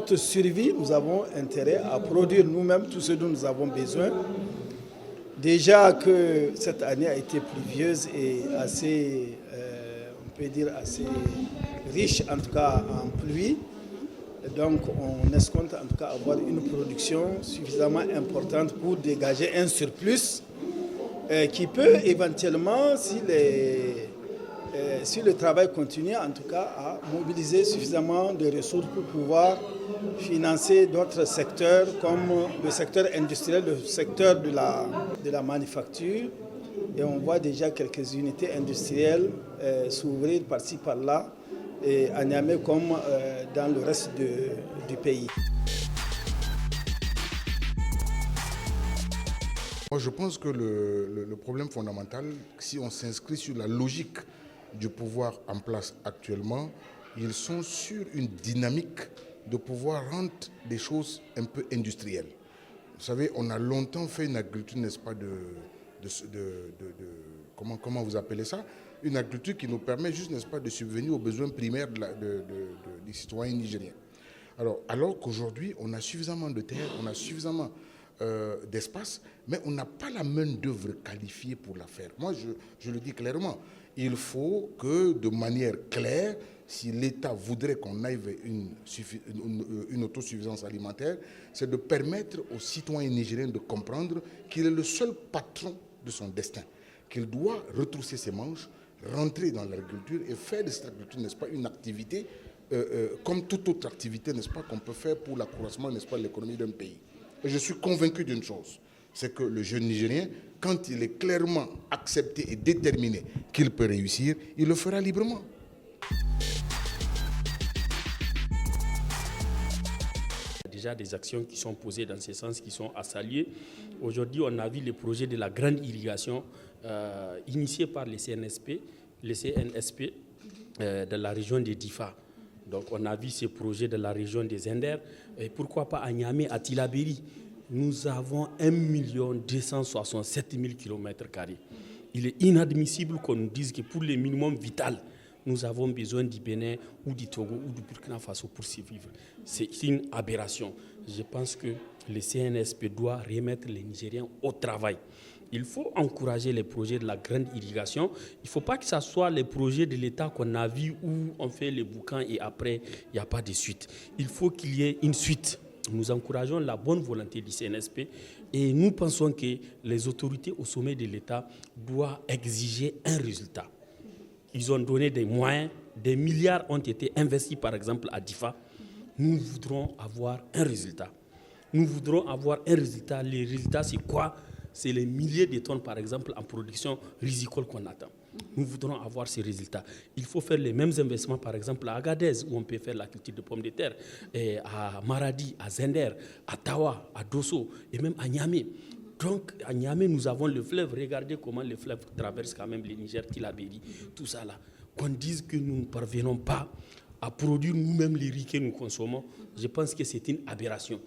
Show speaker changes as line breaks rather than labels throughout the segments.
notre survie, nous avons intérêt à produire nous-mêmes tout ce dont nous avons besoin. Déjà que cette année a été pluvieuse et assez, on peut dire assez riche en tout cas en pluie. Donc on escompte en tout cas avoir une production suffisamment importante pour dégager un surplus qui peut éventuellement, si le travail continue, en tout cas à mobiliser suffisamment de ressources pour pouvoir financer d'autres secteurs comme le secteur industriel, le secteur de la manufacture. Et on voit déjà quelques unités industrielles s'ouvrir par-ci par-là, à Niamey comme dans le reste du pays.
Moi, je pense que le problème fondamental, si on s'inscrit sur la logique du pouvoir en place actuellement, ils sont sur une dynamique de pouvoir rendre des choses un peu industrielles. Vous savez, on a longtemps fait une agriculture, n'est-ce pas, comment vous appelez ça? Une agriculture qui nous permet juste, n'est-ce pas, de subvenir aux besoins primaires des citoyens nigériens. Alors qu'aujourd'hui, on a suffisamment de terres, on a suffisamment d'espace, mais on n'a pas la main-d'œuvre qualifiée pour la faire. Moi, je le dis clairement, il faut que de manière claire, si l'État voudrait qu'on aille vers une autosuffisance alimentaire, c'est de permettre aux citoyens nigériens de comprendre qu'il est le seul patron de son destin, qu'il doit retrousser ses manches, rentrer dans l'agriculture et faire de cette agriculture, n'est-ce pas, une activité comme toute autre activité, n'est-ce pas, qu'on peut faire pour l'accroissement, n'est-ce pas, de l'économie d'un pays. Et je suis convaincu d'une chose, c'est que le jeune Nigérien, quand il est clairement accepté et déterminé qu'il peut réussir, il le fera librement.
Déjà des actions qui sont posées dans ce sens, qui sont à saluer. Aujourd'hui, on a vu le projet de la grande irrigation initié par les CNSP de la région de Difa. Donc on a vu ce projet de la région des Enders. Et pourquoi pas à Niamey, à Tillabéri. Nous avons 1 267 000 km². Il est inadmissible qu'on nous dise que pour les minimums vital, nous avons besoin du Bénin ou du Togo ou du Burkina Faso pour survivre. C'est une aberration. Je pense que le CNSP doit remettre les Nigériens au travail. Il faut encourager les projets de la grande irrigation. Il ne faut pas que ce soit les projets de l'État qu'on a vus où on fait les boucans et après, il n'y a pas de suite. Il faut qu'il y ait une suite. Nous encourageons la bonne volonté du CNSP et nous pensons que les autorités au sommet de l'État doivent exiger un résultat. Ils ont donné des moyens, des milliards ont été investis par exemple à Difa. Nous voudrons avoir un résultat. Nous voudrons avoir un résultat. Le résultat, c'est quoi? C'est les milliers de tonnes, par exemple, en production risicole qu'on attend. Nous voudrons avoir ces résultats. Il faut faire les mêmes investissements, par exemple, à Agadez, où on peut faire la culture de pommes de terre, et à Maradi, à Zender, à Tawa, à Dosso, et même à Niamey. Donc, à Niamey, nous avons le fleuve. Regardez comment le fleuve traverse quand même le Niger, Tillabéri, tout ça là. Qu'on dise que nous ne parvenons pas à produire nous-mêmes les riz que nous consommons, je pense que c'est une aberration.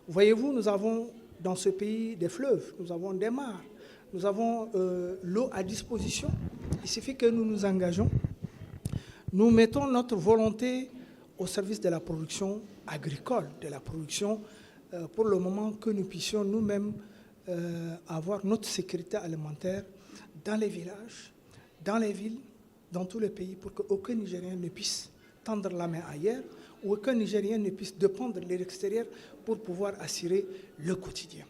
Voyez-vous, nous avons dans ce pays des fleuves, nous avons des mares, nous avons l'eau à disposition. Il suffit que nous nous engageons. Nous mettons notre volonté au service de la production agricole, de la production pour le moment que nous puissions nous-mêmes avoir notre sécurité alimentaire dans les villages, dans les villes, dans tout le pays, pour qu'aucun Nigérien ne puisse tendre la main ailleurs, ou aucun Nigérien ne puisse dépendre de l'extérieur pour pouvoir assurer le quotidien.